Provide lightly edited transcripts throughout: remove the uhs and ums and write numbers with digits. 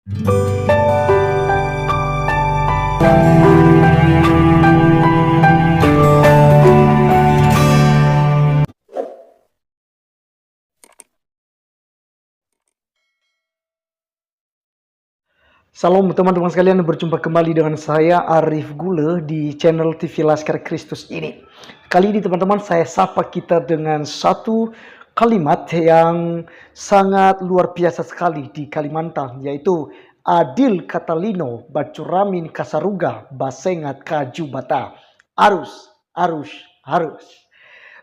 Salam teman-teman sekalian, berjumpa kembali dengan saya Arif Gule di channel TV Laskar Kristus ini. Kali ini teman-teman saya sapa kita dengan satu kalimat yang sangat luar biasa sekali di Kalimantan, yaitu Adil Catalino Bacuramin Kasaruga Basengat Kaju Bata. Arus.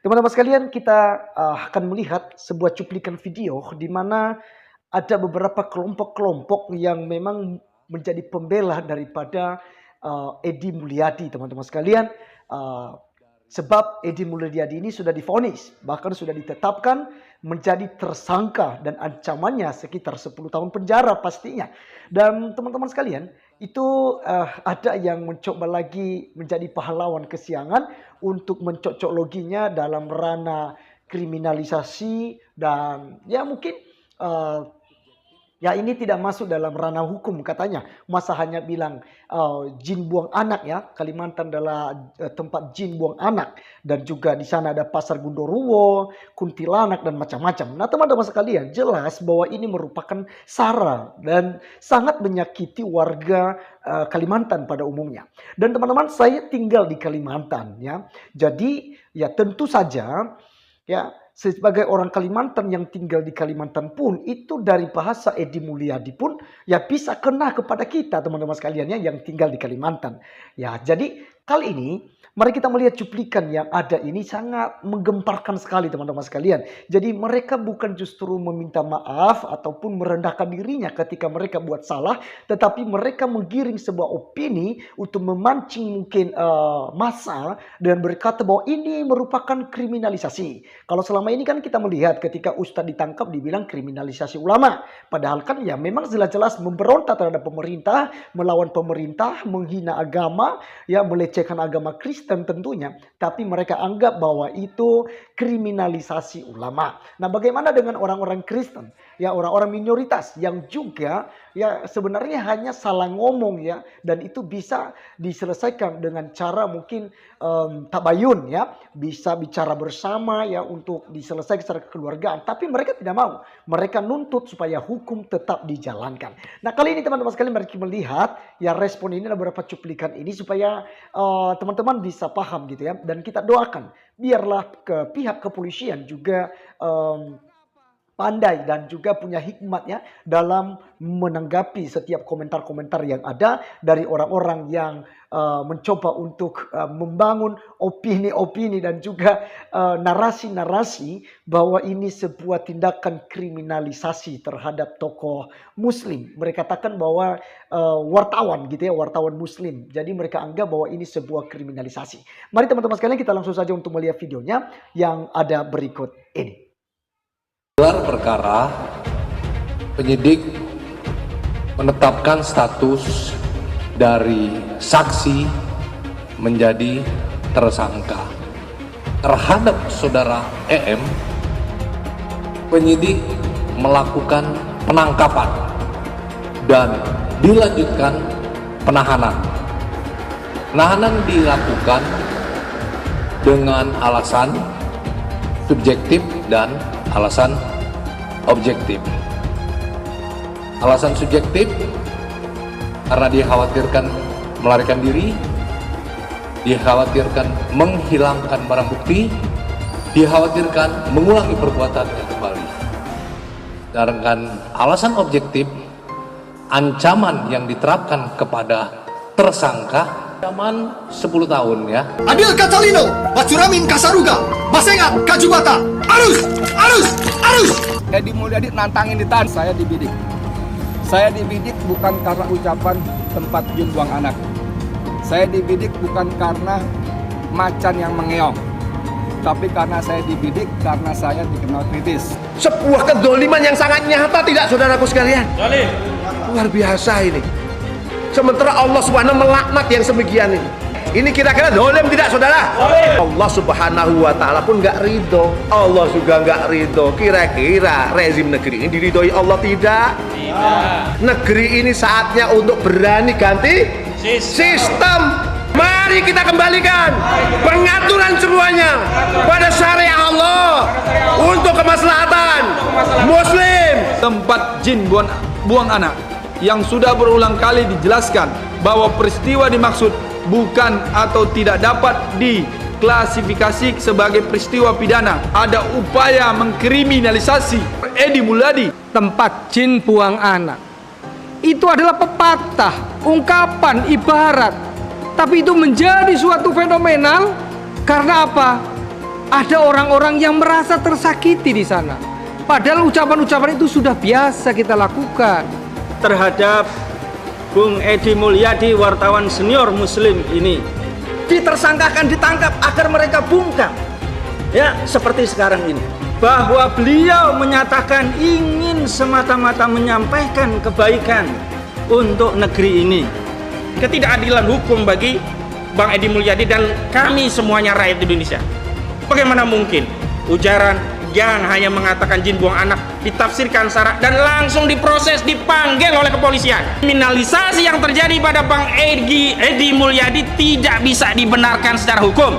Teman-teman sekalian, kita akan melihat sebuah cuplikan video di mana ada beberapa kelompok-kelompok yang memang menjadi pembela daripada Edi Mulyadi, teman-teman sekalian. Sebab Edi Mulyadi ini sudah divonis, bahkan sudah ditetapkan menjadi tersangka dan ancamannya sekitar 10 tahun penjara pastinya. Dan teman-teman sekalian, itu ada yang mencoba lagi menjadi pahlawan kesiangan untuk mencocokloginya dalam ranah kriminalisasi dan ya mungkin ya ini tidak masuk dalam ranah hukum katanya. Masa hanya bilang jin buang anak ya. Kalimantan adalah tempat jin buang anak. Dan juga di sana ada pasar Gundurwo, kuntilanak dan macam-macam. Nah teman-teman sekalian, jelas bahwa ini merupakan sara dan sangat menyakiti warga Kalimantan pada umumnya. Dan teman-teman, saya tinggal di Kalimantan ya. Jadi ya tentu saja ya, sebagai orang Kalimantan yang tinggal di Kalimantan pun, itu dari bahasa Edi Mulyadi pun ya bisa kena kepada kita teman-teman sekalian ya, yang tinggal di Kalimantan. Ya, jadi kali ini mari kita melihat cuplikan yang ada ini sangat menggemparkan sekali teman-teman sekalian. Jadi mereka bukan justru meminta maaf ataupun merendahkan dirinya ketika mereka buat salah, tetapi mereka menggiring sebuah opini untuk memancing mungkin massa dan berkata bahwa ini merupakan kriminalisasi. Kalau selama ini kan kita melihat ketika Ustadz ditangkap dibilang kriminalisasi ulama. Padahal kan ya memang jelas-jelas memberontak terhadap pemerintah, melawan pemerintah, menghina agama, ya melecehkan agama Kristen tentunya. Tapi mereka anggap bahwa itu kriminalisasi ulama. Nah bagaimana dengan orang-orang Kristen? Ya orang-orang minoritas yang juga ya sebenarnya hanya salah ngomong ya. Dan itu bisa diselesaikan dengan cara mungkin tabayun ya. Bisa bicara bersama ya untuk diselesaikan secara kekeluargaan. Tapi mereka tidak mau. Mereka nuntut supaya hukum tetap dijalankan. Nah kali ini teman-teman sekalian mari kita melihat ya respon ini beberapa cuplikan ini supaya teman-teman bisa paham gitu ya. Dan kita doakan biarlah ke pihak kepolisian juga pandai dan juga punya hikmatnya dalam menanggapi setiap komentar-komentar yang ada dari orang-orang yang mencoba untuk membangun opini-opini dan juga narasi-narasi bahwa ini sebuah tindakan kriminalisasi terhadap tokoh muslim. Mereka katakan bahwa wartawan gitu ya, wartawan muslim. Jadi mereka anggap bahwa ini sebuah kriminalisasi. Mari teman-teman sekalian kita langsung saja untuk melihat videonya yang ada berikut ini. Gelar perkara, penyidik menetapkan status dari saksi menjadi tersangka terhadap saudara EM. Penyidik melakukan penangkapan dan dilanjutkan penahanan. Penahanan dilakukan dengan alasan subjektif dan alasan objektif. Alasan subjektif karena dikhawatirkan melarikan diri, dikhawatirkan menghilangkan barang bukti, dikhawatirkan mengulangi perbuatannya kembali. Sedangkan alasan objektif, ancaman yang diterapkan kepada tersangka ancaman 10 tahun ya. Adil Catalino Bacuramin Kasaruga Basengat Kaju Bata. Arus. Edi Mulyadi nantangin ditahan. Saya dibidik. Saya dibidik bukan karena ucapan tempat jin buang anak. Saya dibidik bukan karena macan yang mengeong. Tapi karena saya dibidik karena saya dikenal kritis. Sebuah kedoliman yang sangat nyata tidak saudaraku sekalian. Luar biasa ini. Sementara Allah SWT melaknat yang semikian ini. Ini kira-kira dolim tidak saudara? Allah subhanahu wa ta'ala pun nggak ridho, Allah juga nggak ridho. Kira-kira rezim negeri ini diridhoi Allah tidak? Tidak. Negeri ini saatnya untuk berani ganti sistem. Mari kita kembalikan pengaturan semuanya pada syariat Allah untuk kemaslahatan Muslim. Tempat jin buang anak yang sudah berulang kali dijelaskan bahwa peristiwa dimaksud bukan atau tidak dapat diklasifikasi sebagai peristiwa pidana. Ada upaya mengkriminalisasi Edi Mulyadi. Tempat jin buang anak itu adalah pepatah, ungkapan, ibarat, tapi itu menjadi suatu fenomenal karena apa? Ada orang-orang yang merasa tersakiti di sana. Padahal ucapan-ucapan itu sudah biasa kita lakukan. Terhadap Bung Edi Mulyadi, wartawan senior Muslim ini, ditersangkakan, ditangkap agar mereka bungkam, ya seperti sekarang ini, bahwa beliau menyatakan ingin semata-mata menyampaikan kebaikan untuk negeri ini. Ketidakadilan hukum bagi Bang Edi Mulyadi dan kami semuanya rakyat Indonesia. Bagaimana mungkin ujaran yang hanya mengatakan jin buang anak ditafsirkan syarat dan langsung diproses, dipanggil oleh kepolisian. Kriminalisasi yang terjadi pada Bang Edi Mulyadi tidak bisa dibenarkan secara hukum.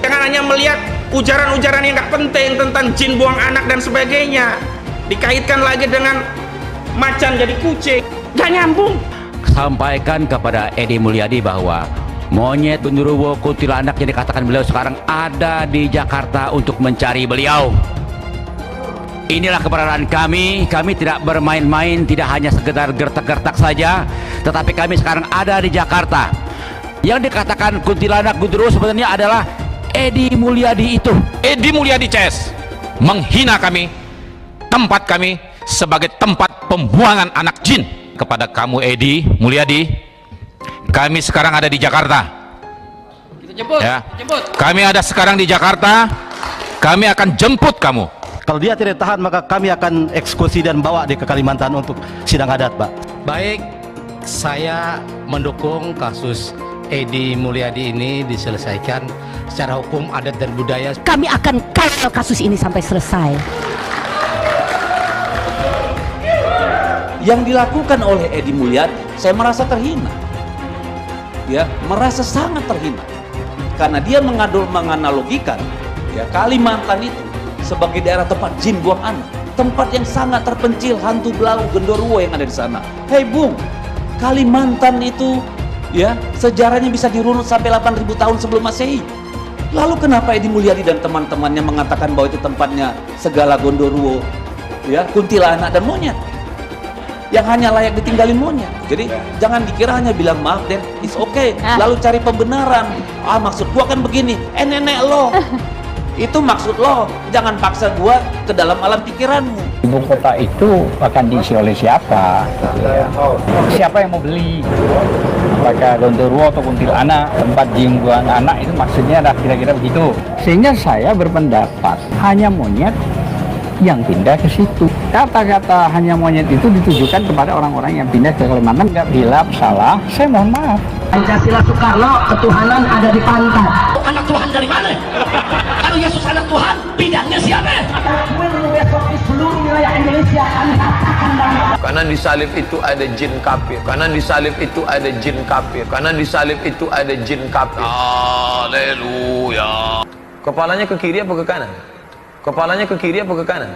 Jangan hanya melihat ujaran-ujaran yang nggak penting tentang jin buang anak dan sebagainya, dikaitkan lagi dengan macan jadi kucing, gak nyambung. Sampaikan kepada Edi Mulyadi bahwa monyet genderuwo kuntilanak yang dikatakan beliau sekarang ada di Jakarta untuk mencari beliau. Inilah keberadaan kami. Kami tidak bermain-main, tidak hanya sekedar gertak-gertak saja, tetapi kami sekarang ada di Jakarta. Yang dikatakan kuntilanak genderuwo sebenarnya adalah Edi Mulyadi itu. Edi Mulyadi CS menghina kami, tempat kami sebagai tempat pembuangan anak jin. Kepada kamu Edi Mulyadi, kami sekarang ada di Jakarta. Kita jemput, ya. Kami ada sekarang di Jakarta. Kami akan jemput kamu. Kalau dia tidak tahan, maka kami akan eksekusi dan bawa dia ke Kalimantan untuk sidang adat, Pak. Baik, saya mendukung kasus Edi Mulyadi ini diselesaikan secara hukum adat dan budaya. Kami akan kawal kasus ini sampai selesai. Yang dilakukan oleh Edi Mulyadi, saya merasa terhina, ya, merasa sangat terhina, karena dia menganalogikan, ya, Kalimantan itu sebagai daerah tempat jin buang anak, tempat yang sangat terpencil, hantu belau genderuwo yang ada di sana. Hei Bung, Kalimantan itu, ya, sejarahnya bisa dirunut sampai 8.000 tahun sebelum Masehi. Lalu kenapa Edi Mulyadi dan teman-temannya mengatakan bahwa itu tempatnya segala genderuwo, ya, kuntilanak dan monyet, yang hanya layak ditinggalin monyet? Jadi jangan dikira hanya bilang maaf dan it's okay, lalu cari pembenaran. Maksud gua kan begini, nenek lo itu maksud lo, jangan paksa gua ke dalam alam pikiranmu. Ibu kota itu akan diisi oleh siapa? Ya. Siapa yang mau beli? Apakah genderuwo atau kuntilanak, tempat jin buang anak, itu maksudnya adalah kira-kira begitu. Sehingga saya berpendapat hanya monyet yang pindah ke situ. Kata-kata hanya monyet itu ditujukan kepada orang-orang yang pindah ke Kalimantan. Nggak, bila salah, saya mohon maaf. Pancasila Soekarno, ketuhanan ada di pantat. Anak Tuhan dari mana? Kalau Yesus anak Tuhan, bidangnya siapa? Besok di seluruh wilayah Indonesia kami katakan bahwa Karena di salib itu ada jin kafir. Karena di salib itu ada jin kafir. Karena di salib itu ada jin kafir. Haleluya. Kepalanya ke kiri apa ke kanan? Kepalanya ke kiri apa ke kanan?